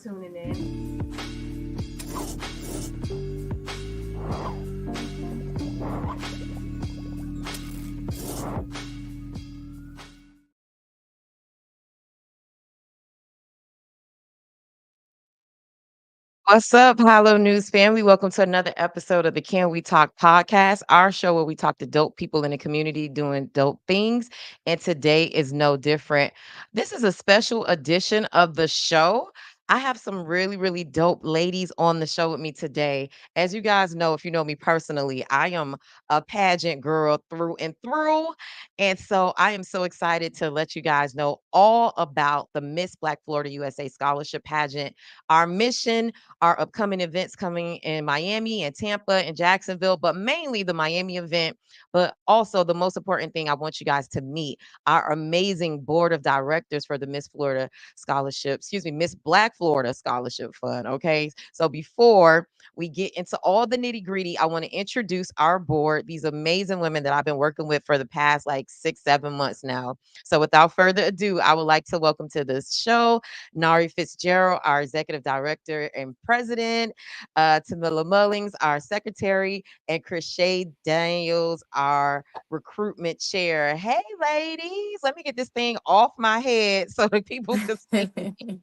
tuning in. What's up, Hollow News family? Welcome to another episode of the Can We Talk podcast, our show where we talk to dope people in the community doing dope things. And today is no different. This is a special edition of the show. I have some really, really dope ladies on the show with me today. As you guys know, if you know me personally, I am a pageant girl through and through. And so I am so excited to let you guys know all about the Miss Black Florida USA Scholarship Pageant, our mission, our upcoming events coming in Miami and Tampa and Jacksonville, but mainly the Miami event. But also, the most important thing I want you guys to meet our amazing board of directors for the Miss Florida Scholarship, excuse me, Miss Black Florida Scholarship Fund. Okay. So before we get into all the nitty gritty, I want to introduce our board, these amazing women that I've been working with for the past like 6, 7 months now. So without further ado, I would like to welcome to this show Nari Fitzgerald, our executive director and president, Tamila Mullings, our secretary, and Krishay Daniels, our recruitment chair. Hey, ladies, let me get this thing off my head so that people can see.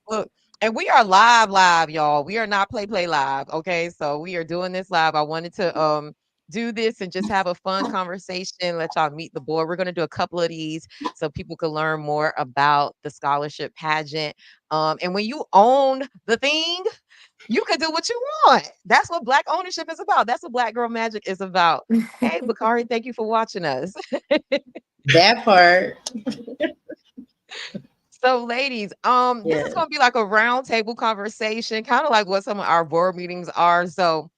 Look, and we are live, y'all. We are not play live. Okay. So we are doing this live. I wanted to do this and just have a fun conversation, let y'all meet the board. We're gonna do a couple of these so people can learn more about the scholarship pageant. And when you own the thing, you can do what you want. That's what black ownership is about. That's what Black Girl Magic is about. Hey, Bakari, thank you for watching us. That part, So, ladies, this is yeah. gonna be like a round table conversation, kind of like what some of our board meetings are. So,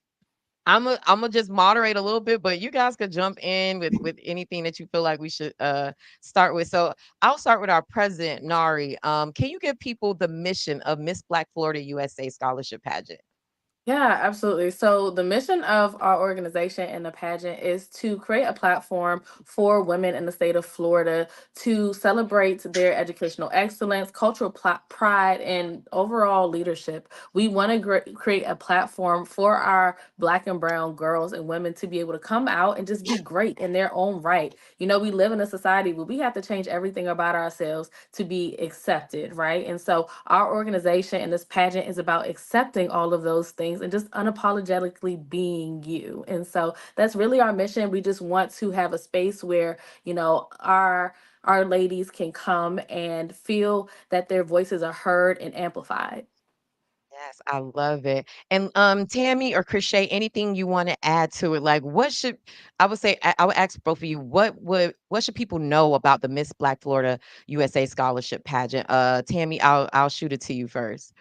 I'm gonna just moderate a little bit, but you guys could jump in with anything that you feel like we should start with. So, I'll start with our president, Nari. Can you give people the mission of Miss Black Florida USA Scholarship Pageant? Yeah, absolutely. So, the mission of our organization and the pageant is to create a platform for women in the state of Florida to celebrate their educational excellence, cultural pride, and overall leadership. We want to create a platform for our Black and Brown girls and women to be able to come out and just be great in their own right. You know, we live in a society where we have to change everything about ourselves to be accepted, right? And so, our organization and this pageant is about accepting all of those things and just unapologetically being you. And so that's really our mission. We just want to have a space where, you know, our ladies can come and feel that their voices are heard and amplified. Yes, I love it. And Tammy or Crochet, anything you want to add to it? Like, what should I would say? I would ask both of you. What should people know about the Miss Black Florida USA Scholarship Pageant? Tammy, I'll shoot it to you first.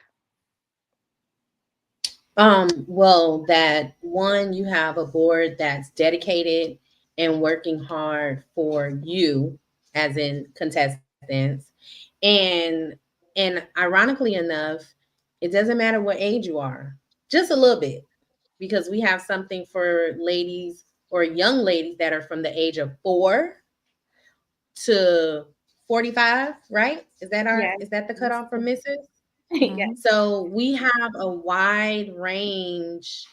Well, that one, you have a board that's dedicated and working hard for you, as in contestants, and ironically enough, it doesn't matter what age you are, just a little bit, because we have something for ladies or young ladies that are from the age of 4 to 45, right? Yes, Is that the cutoff for misses? yes. Mhm. So we have a wide range,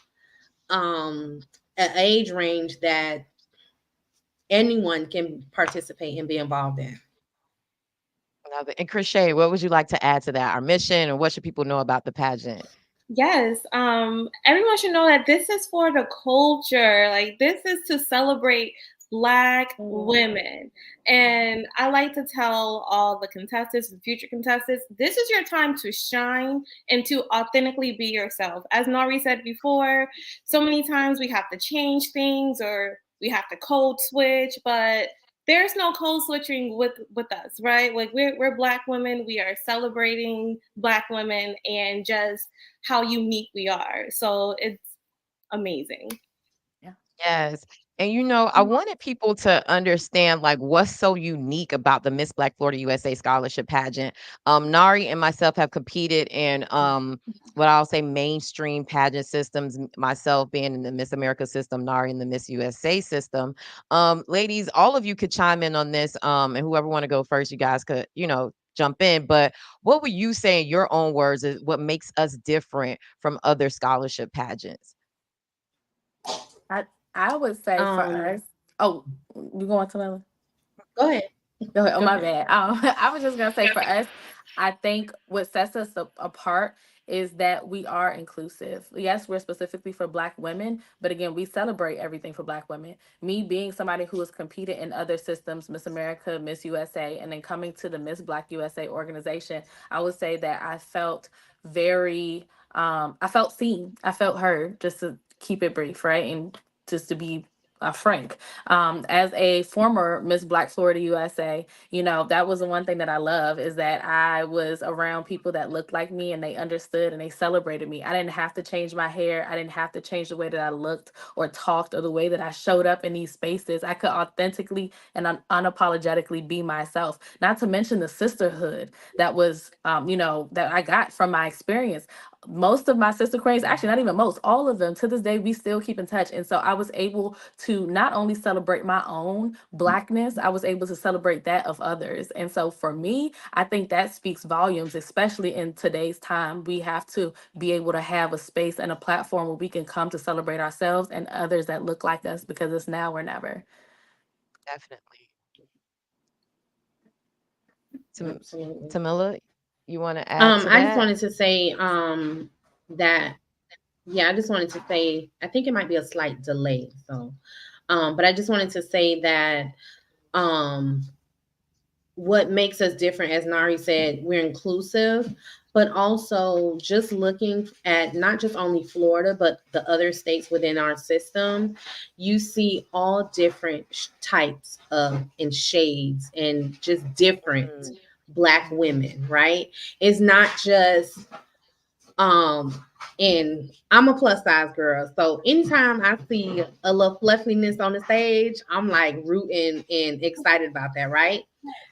an age range that anyone can participate and be involved in. Love it. And Crochet, what would you like to add to that? Our mission, and what should people know about the pageant? Yes, everyone should know that this is for the culture. Like, this is to celebrate Black women. And I like to tell all the contestants and future contestants, this is your time to shine and to authentically be yourself. As Nari said before, so many times we have to change things or we have to code switch, but there's no code switching with us, right? Like, we're Black women, we are celebrating Black women and just how unique we are. So it's amazing. Yeah. Yes. And I wanted people to understand like what's so unique about the Miss Black Florida USA Scholarship Pageant. Nari and myself have competed in what I'll say mainstream pageant systems, myself being in the Miss America system, Nari in the Miss USA system. Ladies, all of you could chime in on this. And whoever want to go first, you guys could, jump in. But what would you say in your own words is what makes us different from other scholarship pageants? I I would say for us. Oh, you going to Mel? Go ahead. Go ahead. Oh, Go my ahead. bad. I was just gonna say for us, I think what sets us apart is that we are inclusive. Yes, we're specifically for Black women, but again, we celebrate everything for Black women. Me being somebody who has competed in other systems, Miss America, Miss USA, and then coming to the Miss Black USA organization, I would say that I felt very, I felt seen, I felt heard. Just to keep it brief, right, and just to be frank. As a former Miss Black Florida USA, that was the one thing that I love is that I was around people that looked like me and they understood and they celebrated me. I didn't have to change my hair. I didn't have to change the way that I looked or talked or the way that I showed up in these spaces. I could authentically and unapologetically be myself. Not to mention the sisterhood that was, that I got from my experience. Most of my sister cranes, actually not even most, all of them to this day, we still keep in touch. And so I was able to not only celebrate my own Blackness, I was able to celebrate that of others. And so for me, I think that speaks volumes, especially in today's time. We have to be able to have a space and a platform where we can come to celebrate ourselves and others that look like us because it's now or never. Definitely. Absolutely. Tamila, you want to add to I just that? wanted to say that yeah, I just wanted to say I think it might be a slight delay. So but I just wanted to say that um what makes us different, as Nari said, we're inclusive, but also just looking at not just only Florida, but the other states within our system, you see all different types of and shades and just different Mhm. Black women, right? It's not just um, and I'm a plus size girl. So anytime I see a little fluffiness on the stage, I'm like rooting and excited about that, right?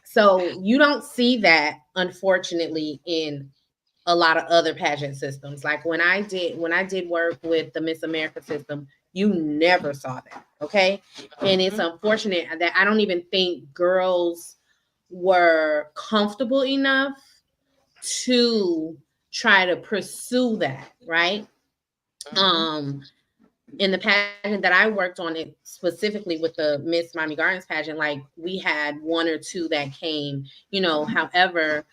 So you don't see that unfortunately in a lot of other pageant systems. Like when I did work with the Miss America system, you never saw that. Okay. And it's Mhm. unfortunate that I don't even think girls were comfortable enough to try to pursue that, right? Mhm. Um, in the pageant that I worked on, it specifically with the Miss Miami Gardens pageant, like we had one or two that came, however,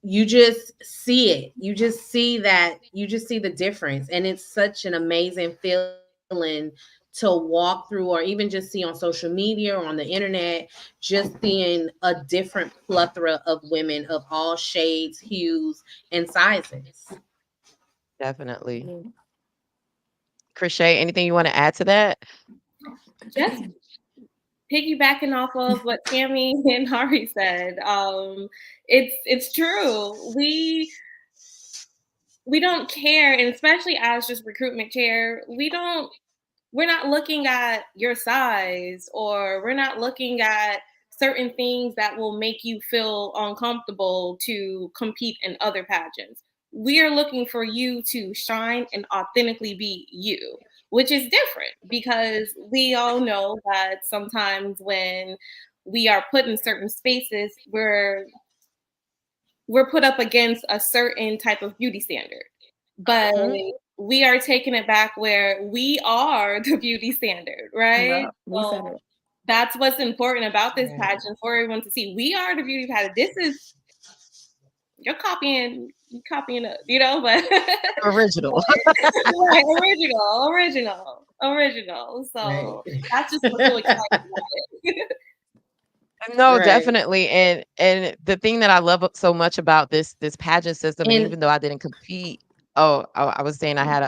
you just see it. You just see the difference. And it's such an amazing feeling to walk through or even just see on social media or on the internet, just seeing a different plethora of women of all shades, hues, and sizes. Definitely. Mm. Crochet, anything you want to add to that? Just piggybacking off of what Tammy and Hari said, it's true. We don't care, and especially as just recruitment chair, we're not looking at your size, or we're not looking at certain things that will make you feel uncomfortable to compete in other pageants. We are looking for you to shine and authentically be you, which is different because we all know that sometimes when we are put in certain spaces, we're put up against a certain type of beauty standard. But Mhm. we are taking it back where we are the beauty standard, right? No, we So said it. that's what's important about this Right. pageant for everyone to see. We are the beauty pageant. This is you copying us, but Original. right, original. Right. So that's just what's so exciting about it. No, Right. definitely. And the thing that I love so much about this pageant system, and And even though I didn't compete, oh, I was saying I had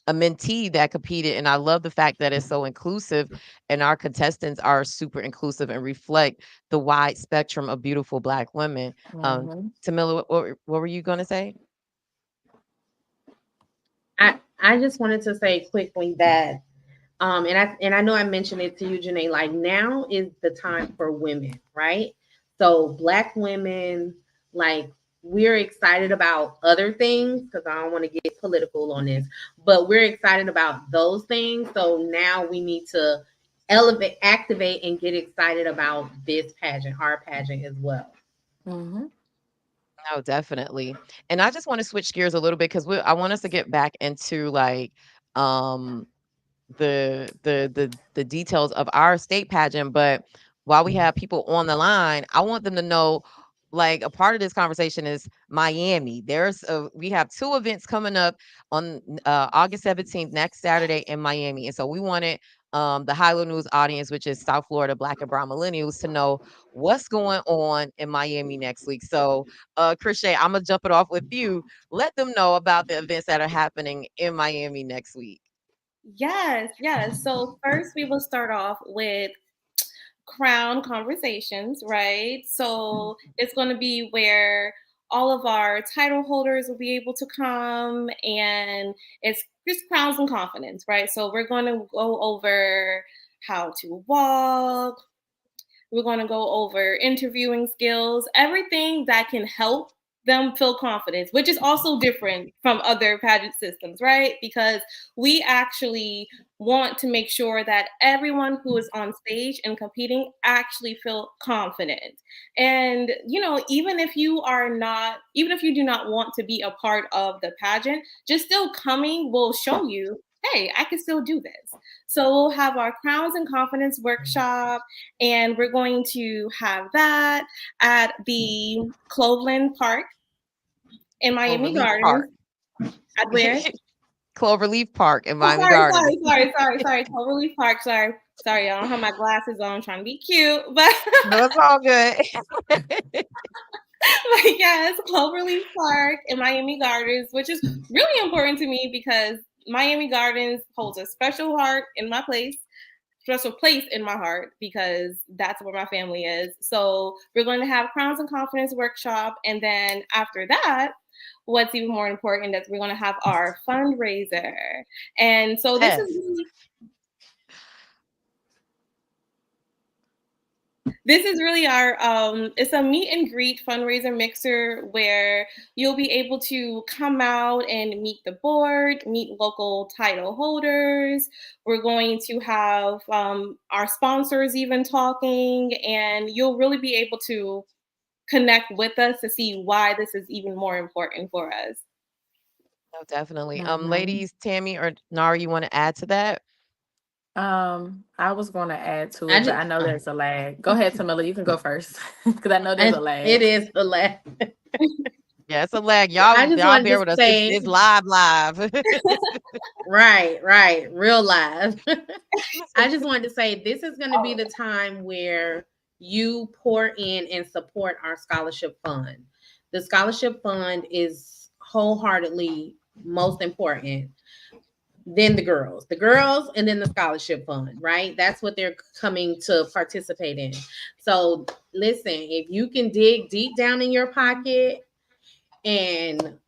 a mentee that competed, and I love the fact that it's so inclusive, and our contestants are super inclusive and reflect the wide spectrum of beautiful Black women. Hmm. Tamila, what were you gonna say? I just wanted to say quickly that and I know I mentioned it to you, Janae, like now is the time for women, right? So Black women, like we're excited about other things because I don't want to get political on this, but we're excited about those things. So now we need to elevate, activate, and get excited about this pageant, our pageant as well. Mm-hmm. No, definitely. And I just want to switch gears a little bit because I want us to get back into like um the details of our state pageant. But while we have people on the line, I want them to know like a part of this conversation is Miami. We have two events coming up on August 17th, next Saturday in Miami. And so we wanted the Hilo News audience, which is South Florida Black and Brown millennials, to know what's going on in Miami next week. So Krishay, I'm gonna jump it off with you. Let them know about the events that are happening in Miami next week. Yes, yes. So first we will start off with crown conversations, right? So it's going to be where all of our title holders will be able to come, and it's just crowns and confidence, right? So we're going to go over how to walk, we're going to go over interviewing skills, everything that can help them feel confidence, which is also different from other pageant systems, right? Because we actually want to make sure that everyone who is on stage and competing actually feel confident. And, even if you are not, even if you do not want to be a part of the pageant, just still coming will show you, hey, I can still do this. So we'll have our crowns and confidence workshop, and we're going to have that at the Cloveland Park in Miami Cloverleaf Gardens. Park. At where? Cloverleaf Park in Oh, Miami Gardens. sorry. Cloverleaf Park. Sorry, I don't have my glasses on. I'm trying to be cute, but No, it's all good. but yes, Cloverleaf Park in Miami Gardens, which is really important to me because Miami Gardens holds a special place in my heart because that's where my family is. So we're going to have Crowns and Confidence workshop, and then after that, what's even more important is we're going to have our fundraiser. And so Yes. this is really our it's a meet and greet fundraiser mixer where you'll be able to come out and meet the board, meet local title holders. We're going to have our sponsors even talking, and you'll really be able to connect with us to see why this is even more important for us. No, definitely. Mm-hmm. Ladies, Tammy or Nara, you want to add to that? I was going to add to I it, but just I know there's a lag. Go ahead, Tamila. You can go first because I know there's a and it lag. is the last. Yeah, it's a lag. I Y'all, just y'all wanted bear to with us. say, It's live. right, real live. I just wanted to say this is going to be the time where you pour in and support our scholarship fund. The scholarship fund is wholeheartedly most important. Then the girls, and then the scholarship fund, right? That's what they're coming to participate in. So listen, if you can dig deep down in your pocket and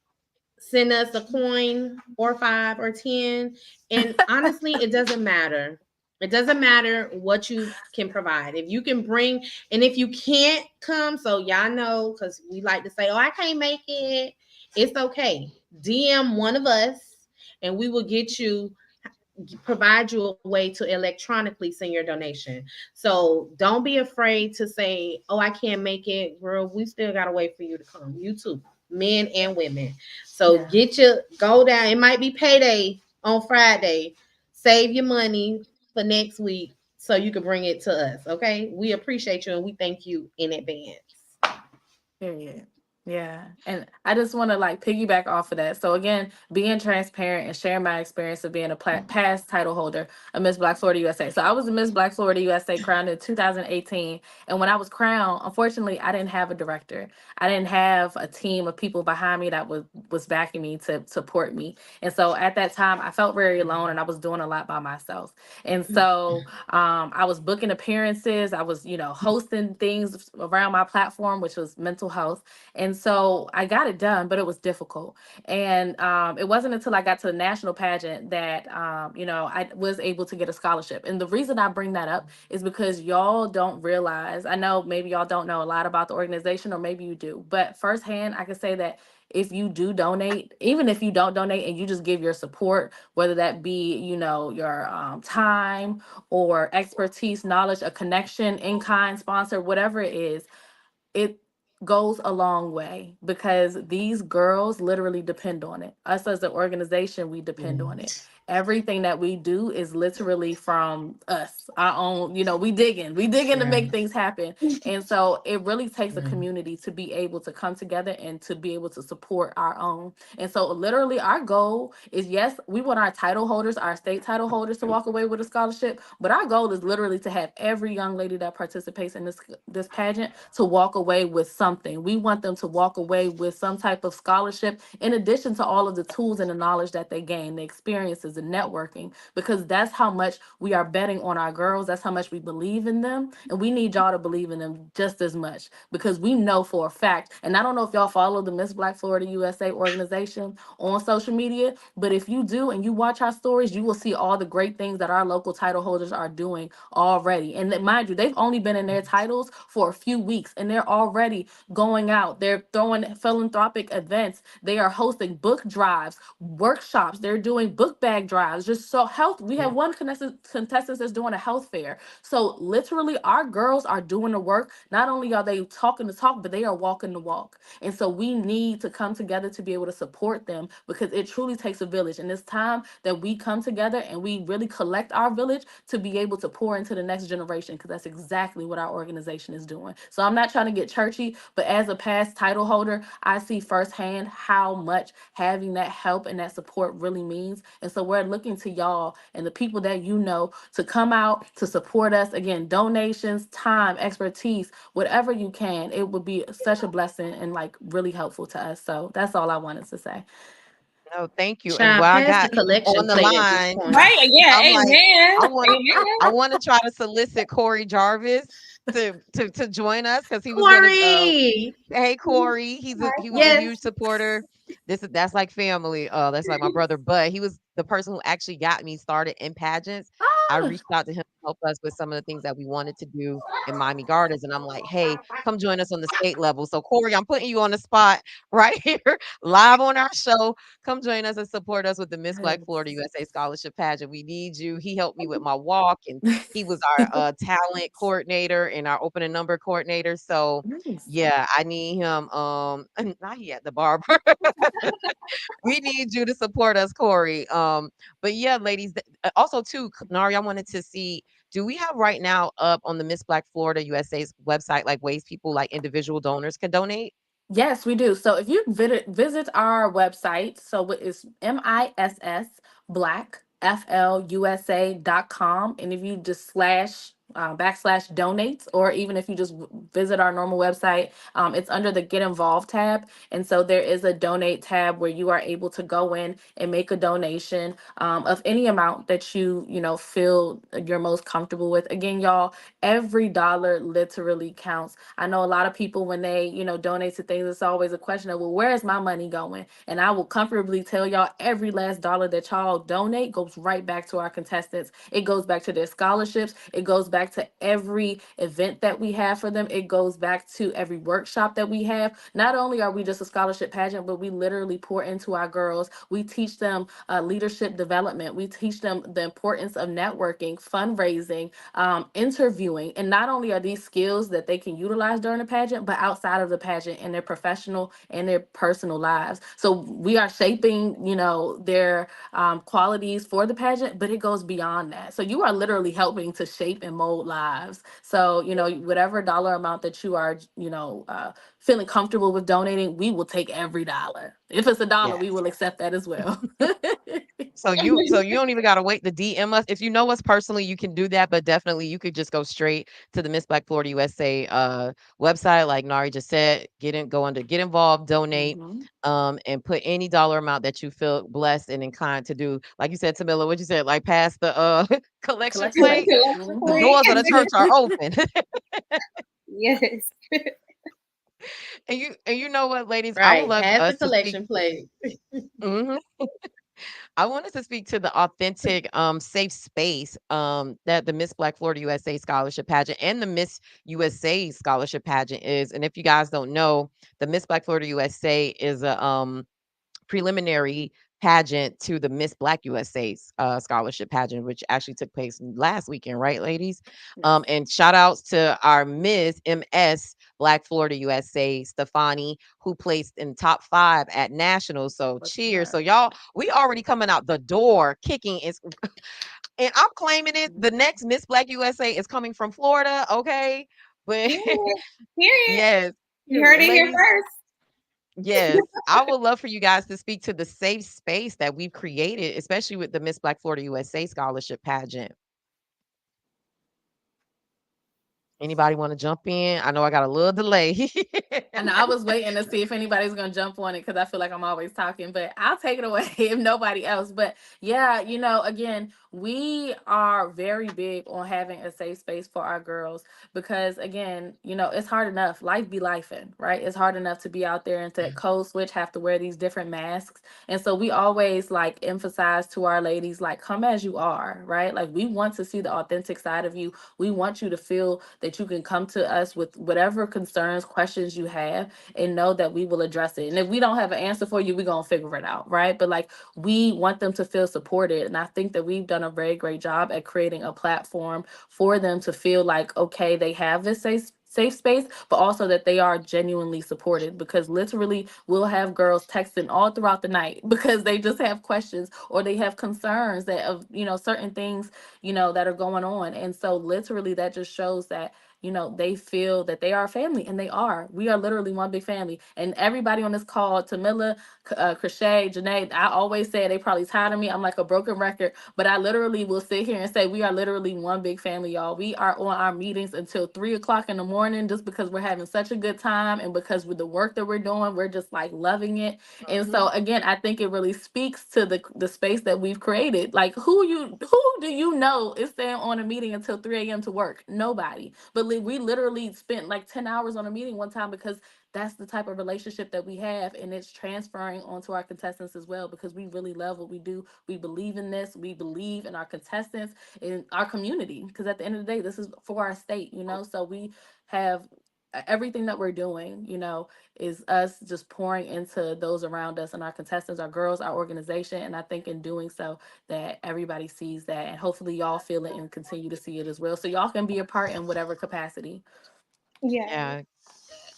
send us a coin or 5 or 10, and honestly, it doesn't matter. It doesn't matter what you can provide. If you can bring, and if you can't come, so y'all know, because we like to say, oh, I can't make it. It's okay. DM one of us and we will get you, provide you a way to electronically send your donation. So don't be afraid to say, "Oh, I can't make it, girl. We still gotta wait for you to come. You too, men and women." So Yeah. get your go down. It might be payday on Friday. Save your money for next week so you can bring it to us. Okay, we appreciate you and we thank you in advance. Period. Yeah. And I just want to like piggyback off of that. So again, being transparent and sharing my experience of being a past title holder of Miss Black Florida USA. So I was a Miss Black Florida USA crowned in 2018. And when I was crowned, unfortunately, I didn't have a director. I didn't have a team of people behind me that was backing me to support me. And so at that time, I felt very alone and I was doing a lot by myself. And so I was booking appearances. I was, hosting things around my platform, which was mental health. And so I got it done, but it was difficult. And it wasn't until I got to the national pageant that, I was able to get a scholarship. And the reason I bring that up is because y'all don't realize, I know maybe y'all don't know a lot about the organization, or maybe you do, but firsthand, I can say that if you do donate, even if you don't donate and you just give your support, whether that be, your time or expertise, knowledge, a connection, in kind sponsor, whatever it is, it goes a long way because these girls literally depend on it. Us as an organization, we depend on it. Yes. Everything that we do is literally from us, our own, we digging to make Right. things happen. And so it really takes a Right. community to be able to come together and to be able to support our own. And so literally our goal is, yes, we want our title holders, our state title holders, to walk away with a scholarship, but our goal is literally to have every young lady that participates in this pageant to walk away with something. We want them to walk away with some type of scholarship in addition to all of the tools and the knowledge that they gain, the experiences, the networking, because that's how much we are betting on our girls. That's how much we believe in them. And we need y'all to believe in them just as much because we know for a fact. And I don't know if y'all follow the Miss Black Florida USA organization on social media, but if you do and you watch our stories, you will see all the great things that our local title holders are doing already. And mind you, they've only been in their titles for a few weeks and they're already going out. They're throwing philanthropic events. They are hosting book drives, workshops. They're doing book bag drives. Just so health. We have one contestant that's doing a health fair. So literally, our girls are doing the work. Not only are they talking the talk, but they are walking the walk. And so we need to come together to be able to support them because it truly takes a village. And it's time that we come together and we really collect our village to be able to pour into the next generation because that's exactly what our organization is doing. So I'm not trying to get churchy, but as a past title holder, I see firsthand how much having that help and that support really means. And so we're looking to y'all and the people that you know to come out to support us. Again, donations, time, expertise, whatever you can. It would be such a blessing and like really helpful to us. So that's all I wanted to say. No, thank you. And Child, what I pass the got collection on the plate at this line, point. Right? Yeah. I'm like, Amen. I want I Amen. want to try to solicit Corey Jarvis to join us because he was gonna Corey. hey Corey, he was a Yes. huge supporter. That's like family. That's like my brother. But he was the person who actually got me started in pageants. I Ah, reached out to him to help us with some of the things that we wanted to do in Miami Gardens, and I'm like, hey, come join us on the state level. So Corey, I'm putting you on the spot right here, live on our show. Come join us and support us with the Miss Black Florida yes. USA Scholarship Pageant. We need you. He helped me with my walk, and he was our talent coordinator and our opening number coordinator. So Nice. yeah, I need him. Not he at the barber. We need you to support us, Corey. But yeah, ladies. Also, too, Nari, I wanted to see. Do we have right now up on the Miss Black Florida USA's website like ways people like individual donors can donate? Yes, we do. So if you visit our website, so it is MISS Black FLUSA.com. And if you just slash backslash donates, or even if you just visit our normal website, it's under the Get Involved tab. And so there is a donate tab where you are able to go in and make a donation of any amount that feel you're most comfortable with. Again, y'all, every dollar literally counts. I know a lot of people when they, donate to things, it's always a question of, well, where is my money going? And I will comfortably tell y'all every last dollar that y'all donate goes right back to our contestants. It goes back to their scholarships. It goes back to every event that we have for them. It goes back to every workshop that we have. Not only are we just a scholarship pageant, but we literally pour into our girls. We teach them leadership development. We teach them the importance of networking, fundraising, interviewing. And not only are these skills that they can utilize during the pageant, but outside of the pageant in their professional and their personal lives. So we are shaping, their qualities for the pageant, but it goes beyond that. So you are literally helping to shape and mold lives. So, whatever dollar amount that you are, feeling comfortable with donating, we will take every dollar. If it's a dollar, we Yes. will accept that as well. So you don't even gotta wait to DM us. If you know us personally, you can do that, but definitely you could just go straight to the Miss Black Florida USA website, like Nari just said. Go under get involved, donate, Mhm. and put any dollar amount that you feel blessed and inclined to do. Like you said, Tamila, what you said, like pass the collection Collection plate. plate. Collection The Mhm. plate. doors of the church are open. Yes. And you know what, ladies, I would Right. love Pass the us to speak. collection plate. Mhm. I want us to speak to the authentic, safe space that the Miss Black Florida USA Scholarship Pageant and the Miss USA Scholarship Pageant is. And if you guys don't know, the Miss Black Florida USA is a preliminary pageant to the Miss Black USA scholarship pageant, which actually took place last weekend, right, ladies? Yes. And shout outs to our Ms. MS Black Florida USA, Stefani, who placed in top 5 at nationals. So What's cheers. So that? y'all, we already coming out the door kicking. And I'm claiming it. The next Miss Black USA is coming from Florida. Okay. But Period. Period. yes, You heard it here ladies, first. yes, I would love for you guys to speak to the safe space that we've created, especially with the Miss Black Florida USA scholarship pageant. Anybody want to jump in? I know I got a little delay. And I was waiting to see if anybody's gonna jump on it because I feel like I'm always talking, but I'll take it away if nobody else. But yeah, again, we are very big on having a safe space for our girls because again, it's hard enough. Life be lifing, right? It's hard enough to be out there and to code switch, have to wear these different masks. And so we always like emphasize to our ladies, like, come as you are, right? Like we want to see the authentic side of you. We want you to feel that you can come to us with whatever concerns, questions you have, and know that we will address it. And if we don't have an answer for you, we're going to figure it out, right? But like, we want them to feel supported. And I think that we've done a very great job at creating a platform for them to feel like, okay, they have this safe space, but also that they are genuinely supported because literally we'll have girls texting all throughout the night because they just have questions or they have concerns that of certain things that are going on. And so literally that just shows that they feel that they are a family, and they are. We are literally one big family. And everybody on this call, Tamila, Crochet, Janae, I always say they probably tired of me. I'm like a broken record, but I literally will sit here and say we are literally one big family, y'all. We are on our meetings until 3 o'clock in the morning just because we're having such a good time, and because with the work that we're doing, we're just like loving it. And so again, I think it really speaks to the space that we've created. Like who do you know is staying on a meeting until 3 a.m. to work? Nobody. But we literally spent like 10 hours on a meeting one time because that's the type of relationship that we have, and it's transferring onto our contestants as well because we really love what we do. We believe in this. We believe in our contestants, in our community, because at the end of the day, this is for our state, so we have everything that we're doing, is us just pouring into those around us and our contestants, our girls, our organization. And I think in doing so that everybody sees that, and hopefully y'all feel it and continue to see it as well. So y'all can be a part in whatever capacity. Yeah. Yeah.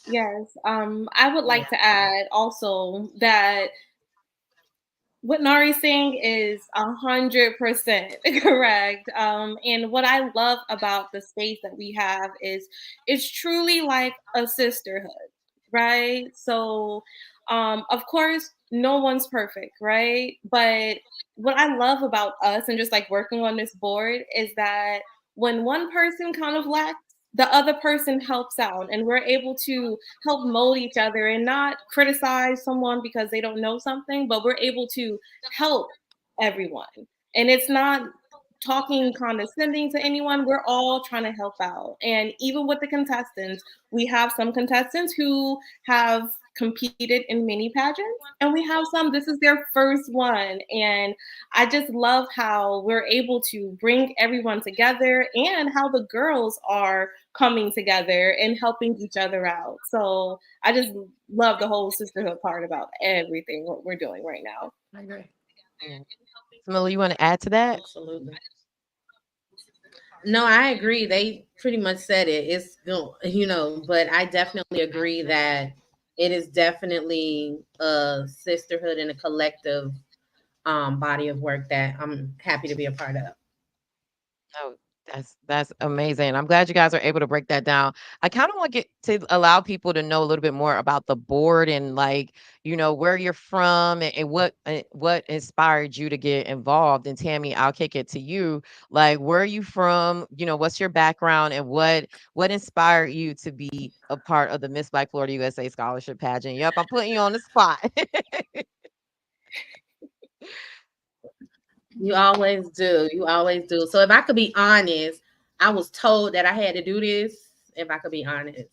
Yes. I would Yeah. like to add also that what Nari's saying is 100% correct. And what I love about the space that we have is it's truly like a sisterhood, right? So, of course, no one's perfect, right? But what I love about us and just like working on this board is that when one person kind of lacks, the other person helps out, and we're able to help mold each other and not criticize someone because they don't know something, but we're able to help everyone. And it's not talking condescending to anyone. We're all trying to help out. And even with the contestants, we have some contestants who have competed in mini pageants, and we have some, this is their first one. And I just love how we're able to bring everyone together and how the girls are coming together and helping each other out. So I just love the whole sisterhood part about everything what we're doing right now. I agree. Mm. Camilla, you want to add to that? Absolutely. No, I agree. They pretty much said it. It's but I definitely agree that it is definitely a sisterhood and a collective body of work that I'm happy to be a part of. No, that's amazing. I'm glad you guys are able to break that down. I kind of want to get to allow people to know a little bit more about the board and like, where you're from and what inspired you to get involved. And Tammy, I'll kick it to you. Like, where are you from? What's your background and what inspired you to be a part of the Miss Black Florida USA scholarship pageant? Yep, I'm putting you on the spot. You always do. You always do. So if I could be honest, I was told that I had to do this. If I could be honest,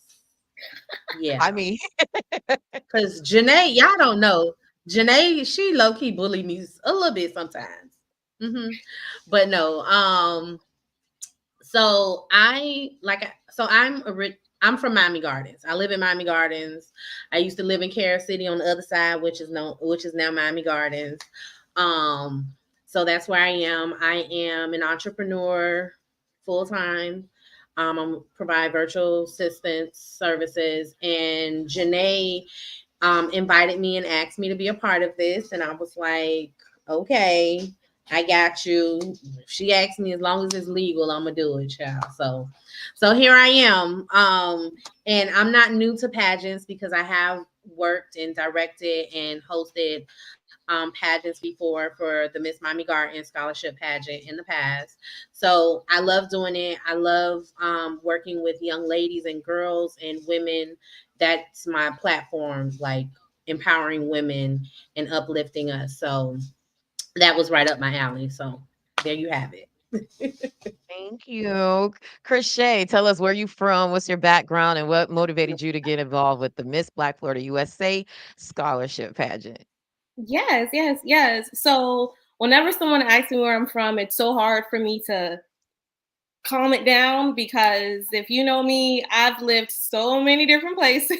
I yeah. mean, Because Janae, y'all don't know, Janae, she low key bullied me a little bit sometimes. hmm But no, so I'm from Miami Gardens. I live in Miami Gardens. I used to live in Carol City on the other side, which is now Miami Gardens. Um, so that's where I am. I am an entrepreneur full time. I provide virtual assistance services, and Janae invited me and asked me to be a part of this, and I was like, okay, I got you. She asked me as long as it's legal, I'm gonna do it, child. So here I am. And I'm not new to pageants because I have worked and directed and hosted pageants before for the Miss Miami Garden Scholarship Pageant in the past. So I love doing it. I love working with young ladies and girls and women. That's my platform, like empowering women and uplifting us. So that was right up my alley. So there you have it. Thank you. Crochet, tell us where you from, what's your background, and what motivated you to get involved with the Miss Black Florida USA Scholarship Pageant? Yes, yes, yes. So whenever someone asks me where I'm from, it's so hard for me to calm it down because if you know me, I've lived so many different places.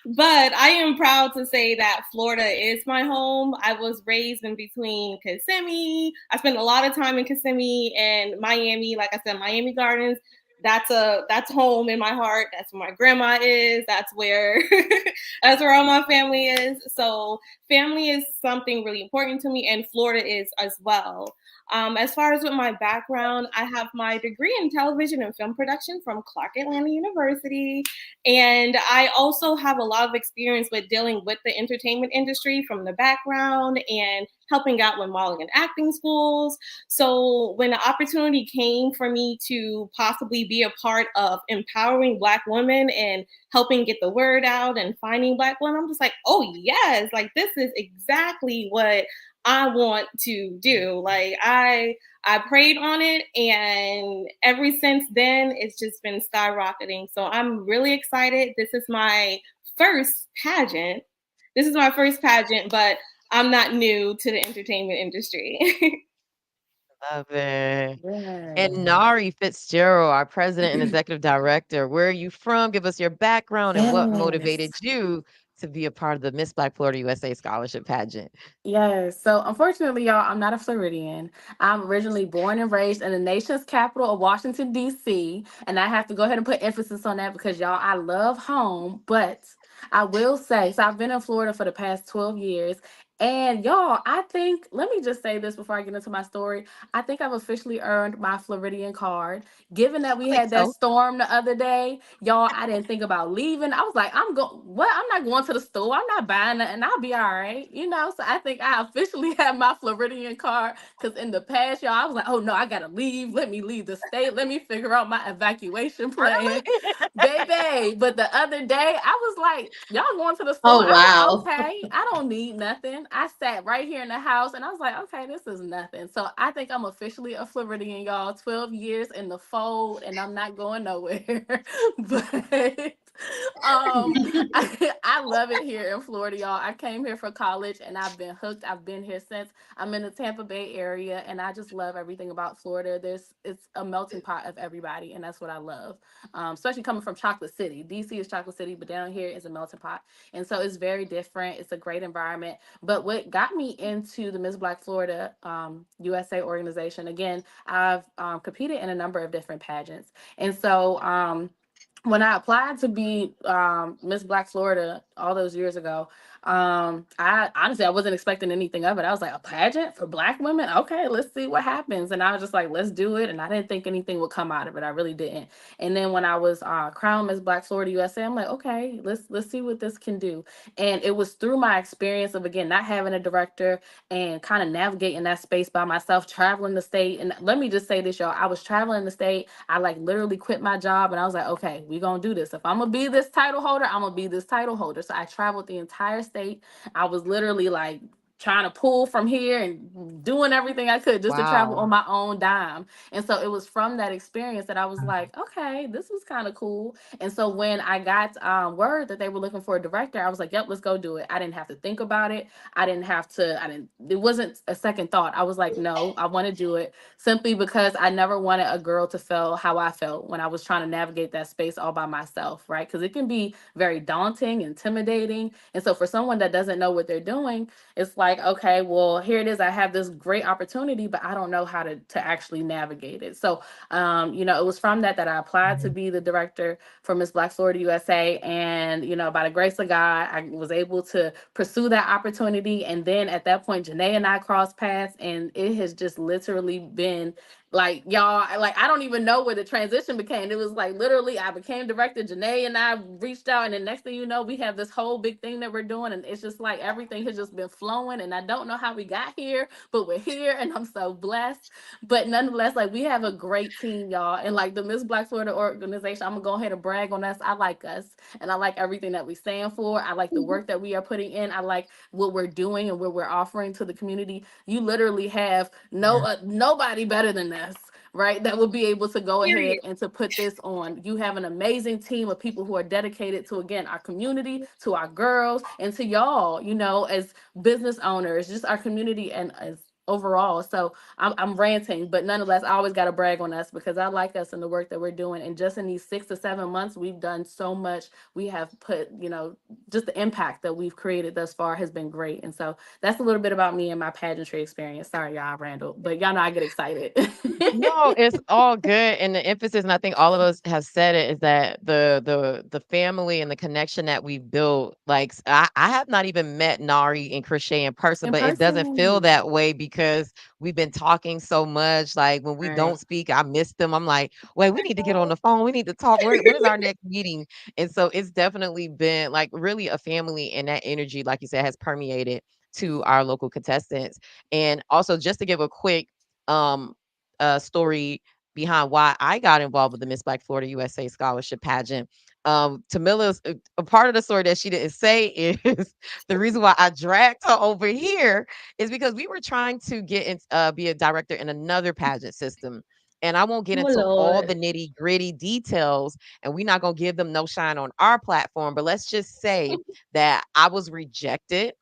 But I am proud to say that Florida is my home. I was raised in between Kissimmee. I spent a lot of time in Kissimmee and Miami. Like I said, Miami Gardens. That's home in my heart. That's where my grandma is. That's where that's where all my family is. So family is something really important to me, and Florida is as well. As far as with my background, I have my degree in television and film production from Clark Atlanta University. And I also have a lot of experience with dealing with the entertainment industry from the background and helping out with modeling and acting schools. So when the opportunity came for me to possibly be a part of empowering Black women and helping get the word out and finding Black women, I'm just like, oh yes, like this is exactly what I want to do. Like I prayed on it, and ever since then, it's just been skyrocketing. So I'm really excited. This is my first pageant. This is my first pageant, but I'm not new to the entertainment industry. Love it. And Yes. Nari Fitzgerald, our president and executive director, where are you from? Give us your background and what motivated Yes. you to be a part of the Miss Black Florida USA Scholarship Pageant. Yes. So unfortunately, y'all, I'm not a Floridian. I'm originally born and raised in the nation's capital of Washington, D.C. And I have to go ahead and put emphasis on that because y'all, I love home, but I will say, so I've been in Florida for the past 12 years. And y'all, I think, let me just say this before I get into my story. I think I've officially earned my Floridian card. Given that we I think had that so. storm the other day, y'all, I didn't think about leaving. I was like, I'm going, what? I'm not going to the store. I'm not buying nothing. I'll be all right. You know, so I think I officially have my Floridian card because in the past, y'all, I was like, oh no, I got to leave. Let me leave the state. Let me figure out my evacuation plan. Really? Baby. But the other day, I was like, y'all going to the store? Oh I'm like, wow. okay, I don't need nothing. I sat right here in the house and I was like, okay, this is nothing. So I think I'm officially a Floridian, y'all. 12 years in the fold, and I'm not going nowhere. But I love it here in Florida, y'all. I came here for college and I've been hooked. I've been here since. I'm in the Tampa Bay area and I just love everything about Florida. It's a melting pot of everybody, and that's what I love. Especially coming from Chocolate City. DC is Chocolate City, but down here is a melting pot. And so it's very different. It's a great environment. But what got me into the Miss Black Florida USA organization, again, I've competed in a number of different pageants. And so when I applied to be Miss Black Florida all those years ago, I honestly I wasn't expecting anything of it. I was like, a pageant for Black women? Okay, let's see what happens. And I was just like, let's do it. And I didn't think anything would come out of it. I really didn't. And then when I was crowned Miss Black Florida USA, I'm like, okay, let's see what this can do. And it was through my experience of again not having a director and kind of navigating that space by myself, traveling the state. And let me just say this, y'all, I was traveling the state. I like literally quit my job and I was like, okay, we're gonna do this. If I'm gonna be this title holder, I'm gonna be this title holder. So I traveled the entire state. I was literally like trying to pull from here and doing everything I could just to travel on Wow. my own dime. And so it was from that experience that I was like, okay, this was kind of cool. And so when I got word that they were looking for a director, I was like, yep, let's go do it. I didn't have to think about it. It wasn't a second thought. I was like, no, I want to do it simply because I never wanted a girl to feel how I felt when I was trying to navigate that space all by myself, right? Because it can be very daunting, intimidating. And so for someone that doesn't know what they're doing, it's like, like, okay, well, here it is. I have this great opportunity, but I don't know how to actually navigate it. So, it was from that I applied to be the director for Miss Black Florida USA. And, by the grace of God, I was able to pursue that opportunity. And then at that point, Janae and I crossed paths, and it has just literally been like, y'all, like, I don't even know where the transition became. It was like literally I became director, Janae and I reached out, and the next thing you know, we have this whole big thing that we're doing, and it's just like everything has just been flowing, and I don't know how we got here, but we're here, and I'm so blessed. But nonetheless, like, we have a great team, y'all, and like the Miss Black Florida organization, I'm gonna go ahead and brag on us. I like us, and I like everything that we stand for. I like the work that we are putting in. I like what we're doing and what we're offering to the community. You literally have nobody better than us, right? That would be able to go ahead Period. and to put this on. You have an amazing team of people who are dedicated to, again, our community, to our girls, and to y'all, as business owners, just our community and as overall. So I'm ranting, but nonetheless, I always got to brag on us because I like us and the work that we're doing. And just in these 6 to 7 months, we've done so much. We have put, just the impact that we've created thus far has been great. And so that's a little bit about me and my pageantry experience. Sorry, y'all, Randall, but y'all know I get excited. No, it's all good. And the emphasis, and I think all of us have said it, is that the family and the connection that we've built. Like I have not even met Nari and Crochet in person, In but it doesn't feel person. that way because we've been talking so much. Like when we Right. don't speak, I miss them. I'm like, wait, we need to get on the phone. We need to talk. When is our next meeting? And so it's definitely been like really a family, and that energy, like you said, has permeated to our local contestants. And also just to give a quick um story behind why I got involved with the Miss Black Florida USA Scholarship Pageant. Tamila's a part of the story that she didn't say is the reason why I dragged her over here is because we were trying to get in, be a director in another pageant system. And I won't get Oh into all Lord. the nitty gritty details, and we're not going to give them no shine on our platform. But let's just say that I was rejected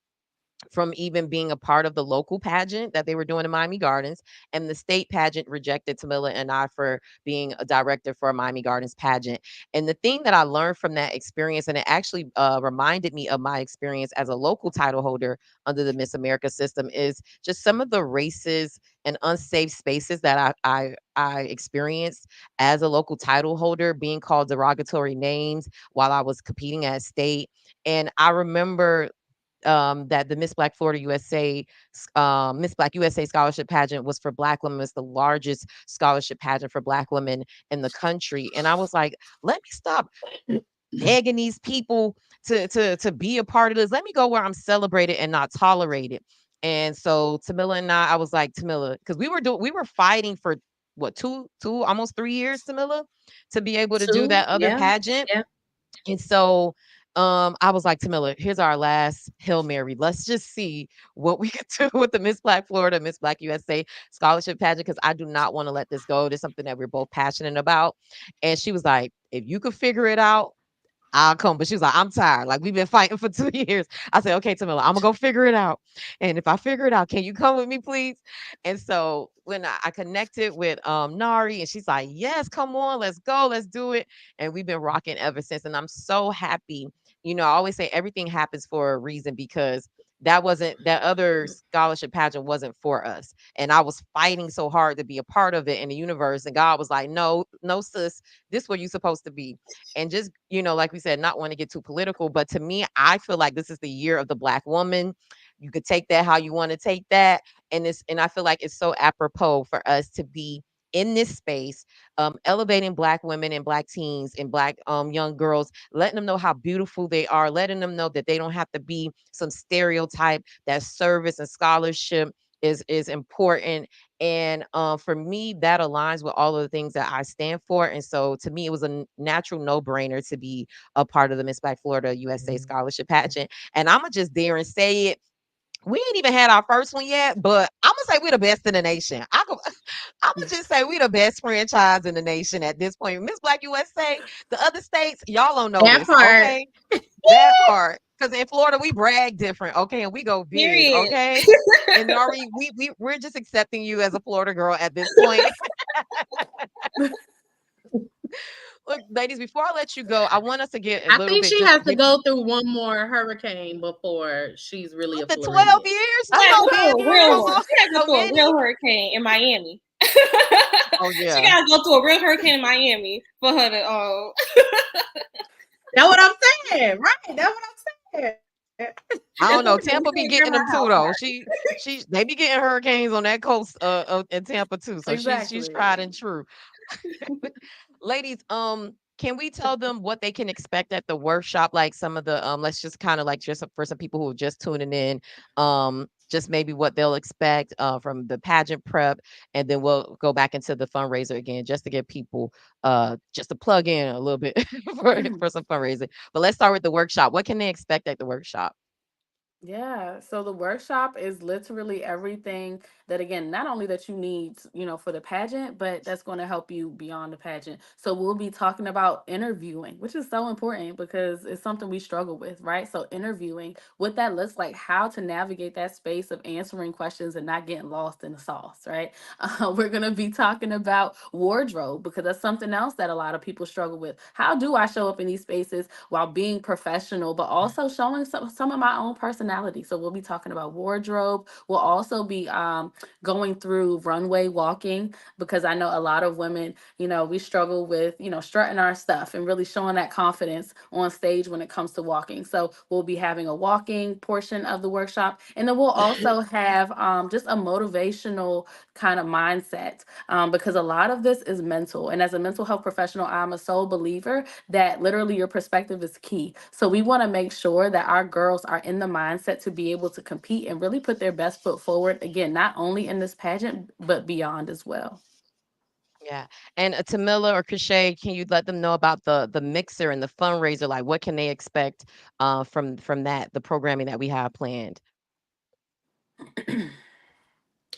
from even being a part of the local pageant that they were doing in Miami Gardens. And the state pageant rejected Tamila and I for being a director for a Miami Gardens pageant. And the thing that I learned from that experience, and it actually reminded me of my experience as a local title holder under the Miss America system, is just some of the races and unsafe spaces that I experienced as a local title holder, being called derogatory names while I was competing at state. And I remember that the Miss Black Florida USA, Miss Black USA scholarship pageant was for Black women. It's the largest scholarship pageant for Black women in the country. And I was like, let me stop begging these people to be a part of this. Let me go where I'm celebrated and not tolerated. And so Tamila and I was like, Tamila, because we were fighting for what, two almost 3 years, Tamila, to be able to do Two. that other Yeah. pageant. Yeah. And so I was like, Tamila, here's our last Hail Mary. Let's just see what we could do with the Miss Black Florida, Miss Black USA scholarship pageant, because I do not want to let this go. There's something that we're both passionate about. And she was like, if you could figure it out, I'll come. But she was like, I'm tired. Like, we've been fighting for 2 years. I said, okay, Tamila, I'm gonna go figure it out. And if I figure it out, can you come with me, please? And so when I connected with Nari, and she's like, yes, come on, let's go, let's do it. And we've been rocking ever since. And I'm so happy. I always say everything happens for a reason because that other scholarship pageant wasn't for us. And I was fighting so hard to be a part of it in the universe. And God was like, no, no, sis, this where you supposed to be. And just, like we said, not want to get too political, but to me, I feel like this is the year of the Black woman. You could take that how you want to take that. And I feel like it's so apropos for us to be in this space, elevating Black women and Black teens and Black young girls, letting them know how beautiful they are, letting them know that they don't have to be some stereotype, that service and scholarship is important. And for me, that aligns with all of the things that I stand for. And so to me, it was a natural no-brainer to be a part of the Miss Black Florida USA scholarship pageant. And I'm gonna just dare and say it. We ain't even had our first one yet, but I'm gonna say we're the best in the nation. I'm gonna just say we the best franchise in the nation at this point. Miss Black USA, the other states, y'all don't know That this, part. okay? That part, because in Florida we brag different, okay, and we go big, Period. okay. And Nari, we're just accepting you as a Florida girl at this point. Look, ladies, before I let you go, I want us to get a I little think bit she just has to to give go through one more hurricane before she's really a after 12 Floridian. years. She No, gotta no, go man, through a you ain't real gonna one. go She gotta go so through a many. real hurricane in Miami. Oh She yeah. gotta go through a real hurricane in Miami for her to That's what I'm saying, right? That's what I'm saying. I it's don't know. okay. We Tampa be take care getting of them our too, house though. part. She they be getting hurricanes on that coast in Tampa too. So she's Exactly. tried and true. Ladies, can we tell them what they can expect at the workshop? Like some of the let's just kind of like just for some people who are just tuning in, just maybe what they'll expect from the pageant prep, and then we'll go back into the fundraiser again just to get people just to plug in a little bit for some fundraising. But let's start with the workshop. What can they expect at the workshop? Yeah, so the workshop is literally everything that, again, not only that you need, for the pageant, but that's going to help you beyond the pageant. So we'll be talking about interviewing, which is so important because it's something we struggle with, right? So interviewing, what that looks like, how to navigate that space of answering questions and not getting lost in the sauce, right? We're going to be talking about wardrobe because that's something else that a lot of people struggle with. How do I show up in these spaces while being professional, but also showing some of my own personality? So we'll be talking about wardrobe. We'll also be going through runway walking because I know a lot of women, we struggle with, strutting our stuff and really showing that confidence on stage when it comes to walking. So we'll be having a walking portion of the workshop. And then we'll also have just a motivational kind of mindset because a lot of this is mental. And as a mental health professional, I'm a sole believer that literally your perspective is key. So we want to make sure that our girls are in the mindset to be able to compete and really put their best foot forward. Again, not only in this pageant, but beyond as well. Yeah. And Tamila or Cliche, can you let them know about the mixer and the fundraiser? Like what can they expect from that, the programming that we have planned?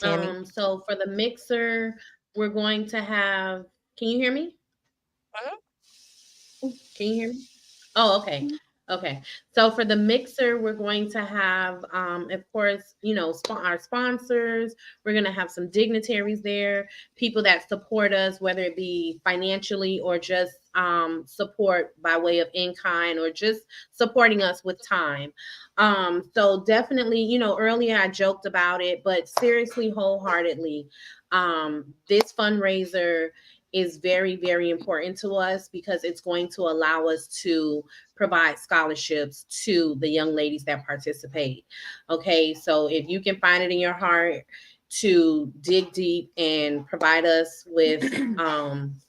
Tammy? So for the mixer, we're going to have. Can you hear me? Mhm. Can you hear me? Oh, okay. Okay. So for the mixer, we're going to have, of course, our sponsors. We're going to have some dignitaries there, people that support us, whether it be financially or just support by way of in kind or just supporting us with time. So definitely, earlier I joked about it, but seriously, wholeheartedly, this fundraiser is very, very important to us because it's going to allow us to provide scholarships to the young ladies that participate. Okay, so if you can find it in your heart to dig deep and provide us with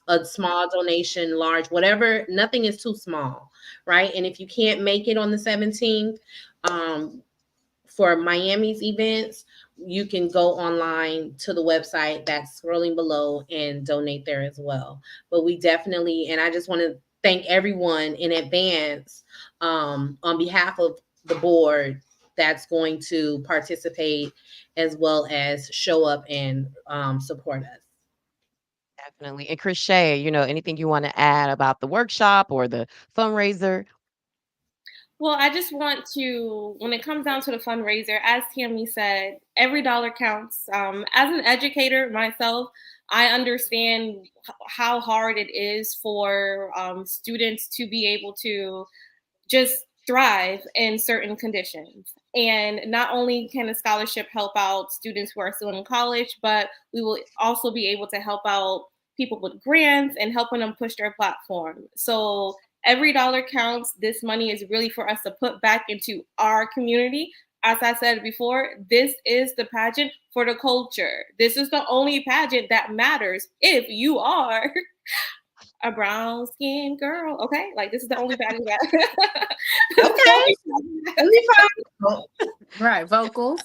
a small donation, large, whatever, nothing is too small, right? And if you can't make it on the 17th, um, for Miami's events, you can go online to the website that's scrolling below and donate there as well. But we definitely, and I just want to thank everyone in advance on behalf of the board that's going to participate as well as show up and support us. Definitely. And Crochet, anything you want to add about the workshop or the fundraiser? Well, I just want to, when it comes down to the fundraiser, as Tammy said, every dollar counts. As an educator myself, I understand how hard it is for students to be able to just thrive in certain conditions. And not only can a scholarship help out students who are still in college, but we will also be able to help out people with grants and helping them push their platform. So every dollar counts. This money is really for us to put back into our community. As I said before, this is the pageant for the culture. This is the only pageant that matters if you are a brown skinned girl. Okay, like this is the only pageant that. This is the Okay, only pageant. let me find. Right, vocals.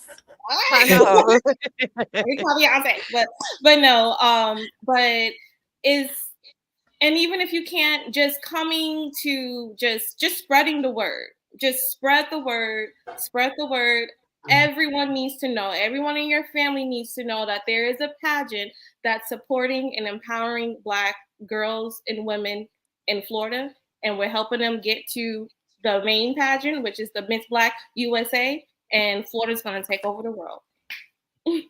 I All right. know. We call Beyonce, but no, but is and even if you can't, just coming to just spreading the word, just spread the word. Everyone needs to know, everyone in your family needs to know that there is a pageant that's supporting and empowering Black girls and women in Florida, and we're helping them get to the main pageant, which is the Miss Black USA, and Florida's going to take over the world.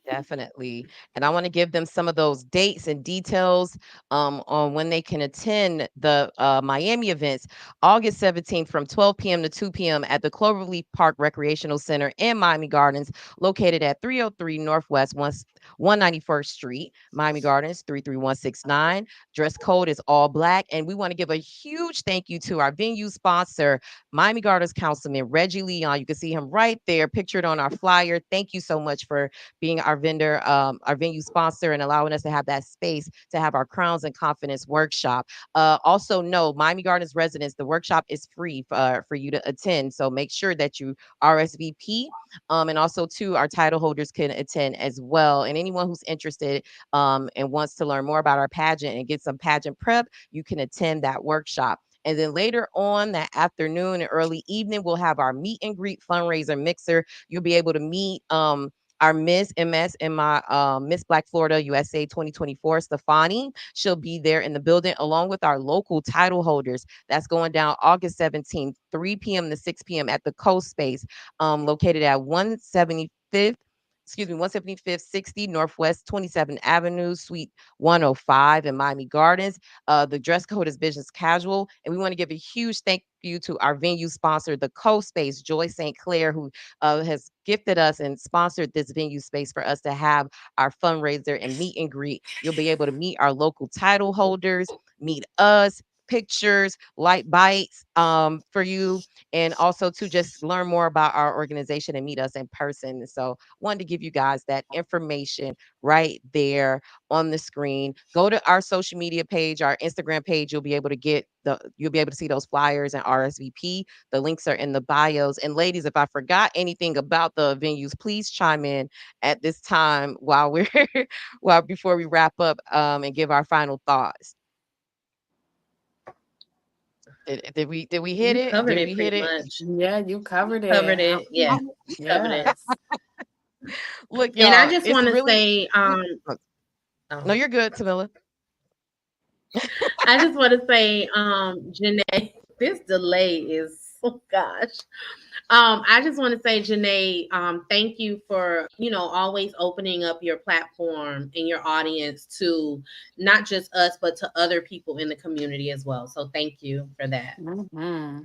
Definitely. And I want to give them some of those dates and details on when they can attend the Miami events. August 17th from 12 p.m. to 2 p.m. at the Cloverleaf Park Recreational Center in Miami Gardens, located at 303 Northwest 191st Street, Miami Gardens 33169. Dress code is all black. And we want to give a huge thank you to our venue sponsor, Miami Gardens Councilman Reggie Leon. You can see him right there, pictured on our flyer. Thank you so much for being our vendor, our venue sponsor, and allowing us to have that space to have our Crowns and Confidence workshop. Also, no, Miami Gardens residents, the workshop is free for you to attend. So make sure that you RSVP. And also, too, our title holders can attend as well. And anyone who's interested and wants to learn more about our pageant and get some pageant prep, you can attend that workshop. And then later on that afternoon and early evening, we'll have our meet and greet fundraiser mixer. You'll be able to meet our Miss MS and my Miss Black Florida USA 2024, Stefani. She'll be there in the building along with our local title holders. That's going down August 17th, 3 p.m. to 6 p.m. at the Coast Space, located at 175th, 60 Northwest 27th Avenue, Suite 105 in Miami Gardens. The dress code is business casual. And we want to give a huge thank you to our venue sponsor, the Coast Space, Joy St. Clair, who has gifted us and sponsored this venue space for us to have our fundraiser and meet and greet. You'll be able to meet our local title holders, meet us, pictures, light bites for you, and also to just learn more about our organization and meet us in person. So wanted to give you guys that information right there on the screen. Go to our social media page, our Instagram page. You'll be able to see those flyers and RSVP. The links are in the bios. And ladies, if I forgot anything about the venues, please chime in at this time while we're while before we wrap up and give our final thoughts. Did we hit You it? covered Did it we pretty hit it? much. Yeah, you You covered covered it. it. Yeah, you covered it. Yes. Look, And I y'all, just it's want to really say, oh, oh, no, you're good, Tamila. I just want to say, Janae, this delay is, oh gosh. I just want to say, Janae, thank you for, always opening up your platform and your audience to not just us, but to other people in the community as well. So thank you for that. Hmm.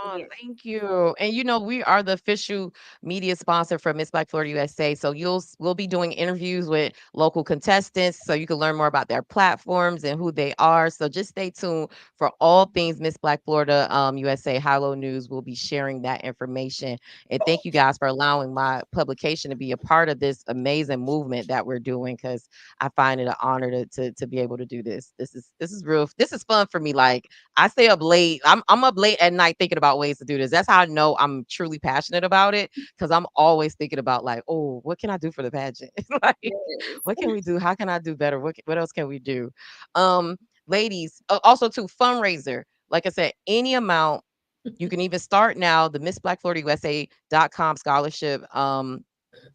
Oh, Yeah. thank you. And we are the official media sponsor for Miss Black Florida USA. So we'll be doing interviews with local contestants so you can learn more about their platforms and who they are. So just stay tuned for all things Miss Black Florida USA. Hilo News will be sharing that information. And thank you guys for allowing my publication to be a part of this amazing movement that we're doing because I find it an honor to be able to do this. This is real. This is fun for me. Like I stay up late. I'm up late at night thinking about ways to do this. That's how I know I'm truly passionate about it because I'm always thinking about like, oh, what can I do for the pageant? Like, what Yes. can we do? How can I do better? What else can we do? Um, ladies, also to fundraiser. Like I said, any amount you can even start now. The Miss Black Florida USA.com scholarship.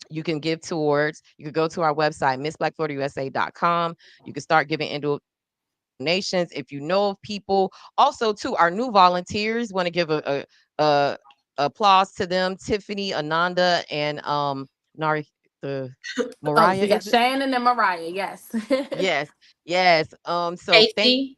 You can give towards. You could go to our website, missblackfloridausa.com. You can start giving donations if you know of people. Also, to our new volunteers, want to give a applause to them, Tiffany, Ananda, and Nari, the Oh, so Mariah, you got is it? Shannon and Mariah. Yes. Yes, yes. So thank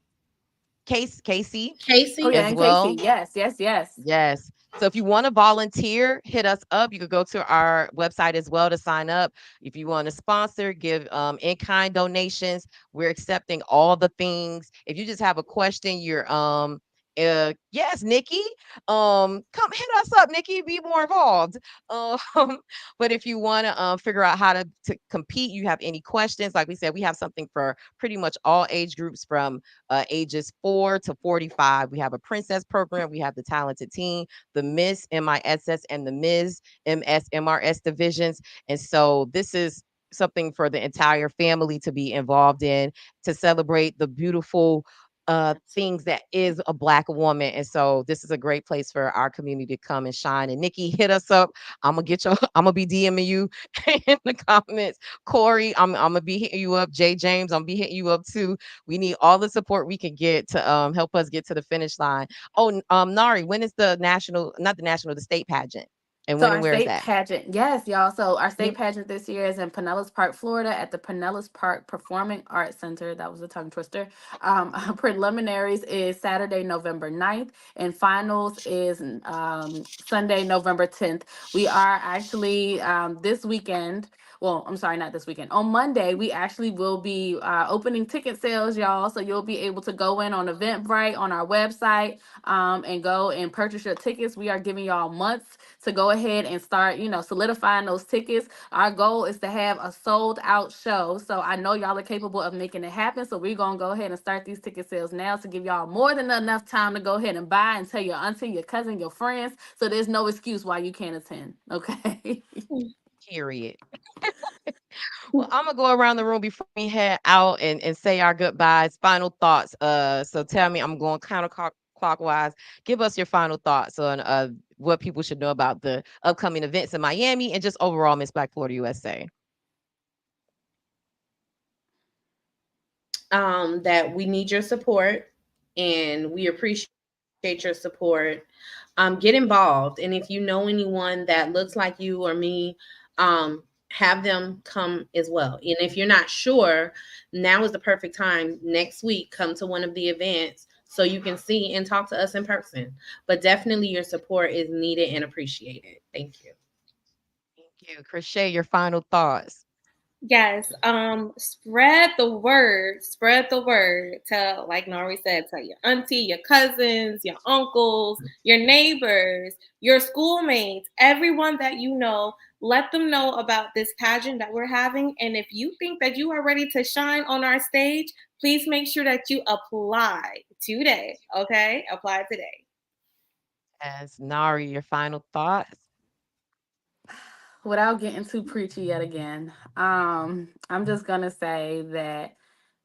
Casey, Casey Oh, Casey, yeah, as and Casey. well. Yes, yes, yes. Yes. So if you want to volunteer, hit us up. You could go to our website as well to sign up. If you want to sponsor, give in-kind donations. We're accepting all the things. If you just have a question, you're yes, Nikki. Come hit us up, Nikki. Be more involved. Um, but if you want to figure out how to compete, you have any questions, like we said, we have something for pretty much all age groups from ages 4 to 45. We have a princess program. We have the talented teen, the Miss MISS, and the Ms. MSMRS divisions. And so this is something for the entire family to be involved in to celebrate the beautiful things that is a black woman. And so this is a great place for our community to come and shine. And Nikki, hit us up. I'm gonna get you, I'm gonna be DMing you in the comments. Corey, I'm gonna be hitting you up. Jay James, I'm gonna be hitting you up too. We need all the support we can get to help us get to the finish line. Oh, Nari, when is the national, not the national, the state pageant? And So when and our where is state that? pageant, yes, y'all. So our state Yep. pageant this year is in Pinellas Park, Florida, at the Pinellas Park Performing Arts Center. That was a tongue twister. Preliminaries is Saturday, November 9th, and finals is Sunday, November 10th. We are actually this weekend. Well, I'm sorry, not this weekend. On Monday, we actually will be opening ticket sales, y'all. So you'll be able to go in on Eventbrite on our website and go and purchase your tickets. We are giving y'all months to go ahead and start, solidifying those tickets. Our goal is to have a sold out show. So I know y'all are capable of making it happen. So we're going to go ahead and start these ticket sales now to give y'all more than enough time to go ahead and buy and tell your auntie, your cousin, your friends. So there's no excuse why you can't attend. Okay. Period. Well, I'm gonna go around the room before we head out and say our goodbyes. Final thoughts. So tell me, I'm going counterclockwise. Give us your final thoughts on what people should know about the upcoming events in Miami and just overall Miss Black Florida USA. That we need your support and we appreciate your support. Get involved. And if you know anyone that looks like you or me, have them come as well. And if you're not sure, now is the perfect time. Next week, come to one of the events so you can see and talk to us in person. But definitely your support is needed and appreciated. Thank you. Thank you. Crochet, your final thoughts. Yes, spread the word. Spread the word. Tell, like Nori said, tell your auntie, your cousins, your uncles, your neighbors, your schoolmates, everyone that you know. Let them know about this pageant that we're having. And if you think that you are ready to shine on our stage, please make sure that you apply today. Okay? Apply today. As Nari, your final thoughts. Without getting too preachy yet again, I'm just going to say that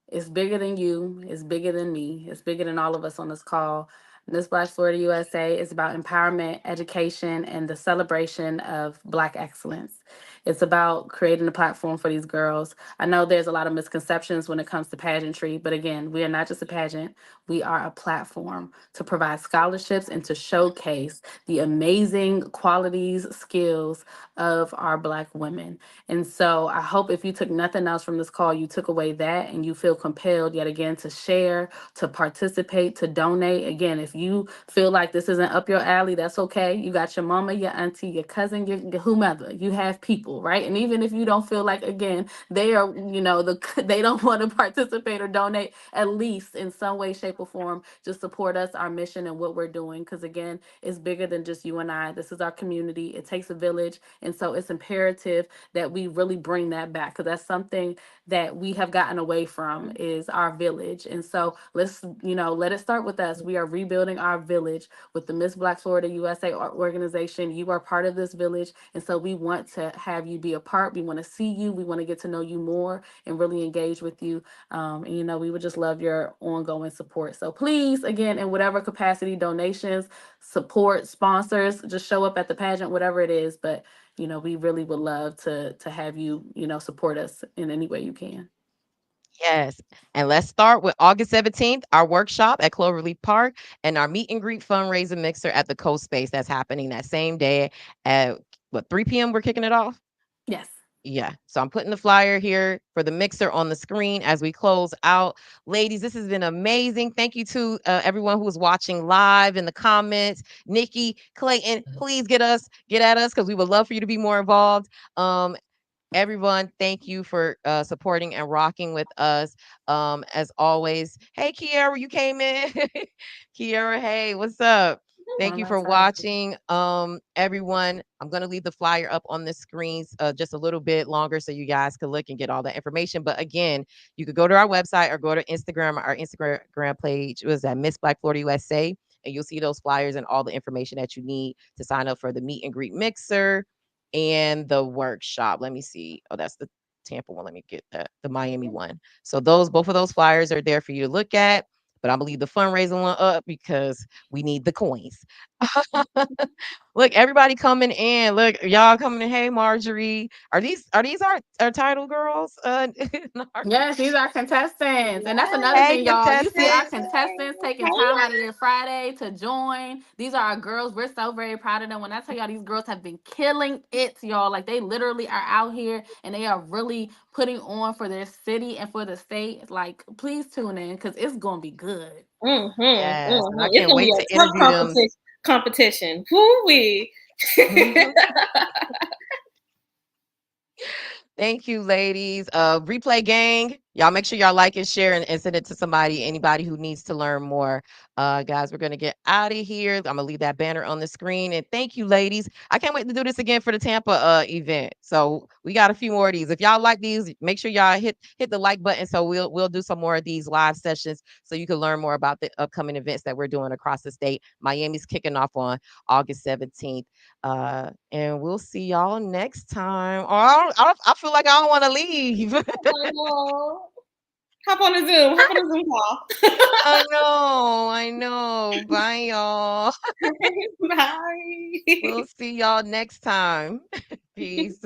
it's bigger than you. It's bigger than me. It's bigger than all of us on this call. Miss Black Florida USA is about empowerment, education, and the celebration of Black excellence. It's about creating a platform for these girls. I know there's a lot of misconceptions when it comes to pageantry, but again, we are not just a pageant. We are a platform to provide scholarships and to showcase the amazing qualities, skills of our Black women. And so I hope if you took nothing else from this call, you took away that and you feel compelled yet again to share, to participate, to donate. Again, if you feel like this isn't up your alley, that's okay. You got your mama, your auntie, your cousin, your whomever. You have people, right? And even if you don't feel like, again, they are, they don't want to participate or donate, at least in some way, shape, or form, just support us, our mission, and what we're doing. Because again, it's bigger than just you and I. This is our community. It takes a village. And so it's imperative that we really bring that back because that's something that we have gotten away from is our village. And so let's, let it start with us. We are rebuilding our village with the Miss Black Florida USA organization. You are part of this village. And so we want to have you be a part. We want to see you. We want to get to know you more and really engage with you. And, we would just love your ongoing support. So please, again, in whatever capacity, donations, support, sponsors, just show up at the pageant, whatever it is. But we really would love to have you, support us in any way you can. Yes. And let's start with August 17th, our workshop at Cloverleaf Park and our meet and greet fundraiser mixer at the Coast Space that's happening that same day at 3 p.m. We're kicking it off. Yes. Yeah. So I'm putting the flyer here for the mixer on the screen as we close out. Ladies, this has been amazing. Thank you to everyone who was watching live in the comments. Nikki, Clayton, please get at us because we would love for you to be more involved. Everyone, thank you for supporting and rocking with us. As always, hey Kiara, you came in. Kiara, hey, what's up? One Thank of you my for targets. watching. Everyone, I'm gonna leave the flyer up on the screens just a little bit longer so you guys can look and get all that information. But again, you could go to our website or go to Instagram. Our Instagram page was at Miss Black Florida USA, and you'll see those flyers and all the information that you need to sign up for the meet and greet mixer and the workshop. Let me see. Oh, that's the Tampa one. Let me get that. The Miami one. So those both of those flyers are there for you to look at. but I'm gonna leave the fundraising one up because we need the coins. Look, everybody coming in. Look, y'all coming in. Hey, Marjorie, are these our title girls? Yes, these are contestants. And that's another Hey, thing, y'all. You see our contestants. contestants taking time out of their Friday to join. These are our girls. We're so very proud of them. When I tell y'all, these girls have been killing it, y'all. Like, they literally are out here and they are really putting on for their city and for the state. Like, please tune in because it's going to be good. Yes, and I It's can't gonna be wait a to tough interview them. competition. Woo wee. Thank you, ladies. Replay gang, y'all make sure y'all like and share and send it to somebody, anybody who needs to learn more. Guys, we're gonna get out of here. I'm gonna leave that banner on the screen. And thank you, ladies. I can't wait to do this again for the Tampa event. So we got a few more of these. If y'all like these, make sure y'all hit the like button. So we'll do some more of these live sessions so you can learn more about the upcoming events that we're doing across the state. Miami's kicking off on August 17th. And we'll see y'all next time. Oh, I feel like I don't want to leave. I know. Hop on a Zoom. Hop on a Zoom call. I know. Bye, y'all. Bye. We'll see y'all next time. Peace.